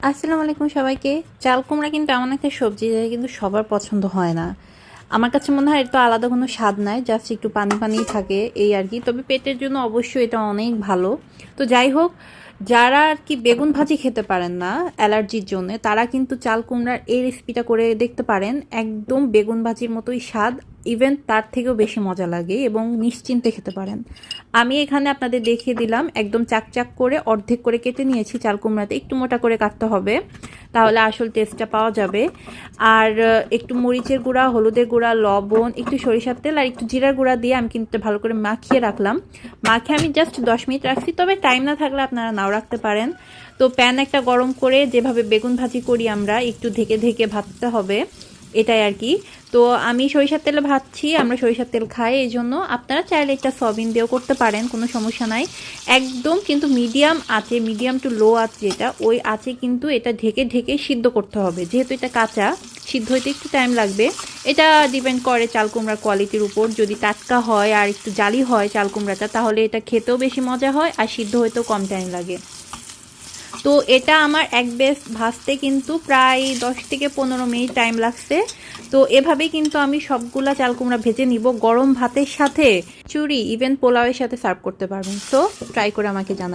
আসসালামু আলাইকুম সবাইকে। চাল কুমড়া কিন্তু এমন একটা সবজি যেটা কিন্তু সবার পছন্দ হয় না। আমার কাছে মনে হয় এর তো আলাদা কোনো স্বাদ নাই, জাস্ট একটু পানি পানিই থাকে এই আর কি। তবে পেটের জন্য অবশ্যই এটা অনেক ভালো। তো যাই হোক, যারা আর কি বেগুন ভাজি খেতে পারেন না অ্যালার্জির জন্য, তারা কিন্তু চাল কুমড়ার এই রেসিপিটা করে দেখতে পারেন। একদম বেগুন ভাজির মতোই স্বাদ, ইভেন তার থেকেও বেশি মজা লাগে এবং নিশ্চিন্তে খেতে পারেন। আমি এখানে আপনাদের দেখিয়ে দিলাম, একদম চাকচাক করে অর্ধেক করে কেটে নিয়েছি। চাল কুমড়াতে একটু মোটা করে কাটতে হবে, তাহলে আসল টেস্টটা পাওয়া যাবে। আর একটু মরিচের গুঁড়া, হলুদের গুঁড়া, লবণ, একটু সরিষার তেল আর একটু জিরার গুঁড়া দিয়ে আমি কিন্তু ভালো করে মাখিয়ে রাখলাম। মাখিয়ে আমি জাস্ট 10 মিনিট রাখছি, তবে টাইম না থাকলে আপনারা নাও রাখতে পারেন। তো প্যান একটা গরম করে যেভাবে বেগুন ভাজি করি আমরা, একটু ঢেকে ঢেকে ভাজতে হবে, এটাই আর কি। তো আমি সরিষার তেলে ভাজছি, আমরা সরিষার তেল খাই, এই জন্য আপনারা চাইলে এটা সয়াবিন দিয়েও করতে পারেন, কোনো সমস্যা নাই। একদম কিন্তু মিডিয়াম আঁচে, মিডিয়াম টু লো আঁচ যেটা, ওই আঁচে কিন্তু এটা ঢেকে ঢেকে সিদ্ধ করতে হবে, যেহেতু এটা কাঁচা, সিদ্ধ হইতে একটু টাইম লাগবে। এটা ডিপেন্ড করে চাল কুমড়ার কোয়ালিটির উপর। যদি টাটকা হয় আর একটু জালি হয় চাল কুমড়াটা, তাহলে এটা খেতেও বেশি মজা হয় আর সিদ্ধ হইতেও কম টাইম লাগে। তো এটা আমার এক বেশ ভাজতে কিন্তু প্রায় 10 থেকে 15 মিনিট টাইম লাগছে। তো এভাবেই কিন্তু আমি সবগুলা চাল কুমড়া ভেজে নিব। গরম ভাতের সাথে চুরি, ইভেন পোলাওয়ের সাথে সার্ভ করতে পারবেন। তো ট্রাই করে আমাকে জানাবেন।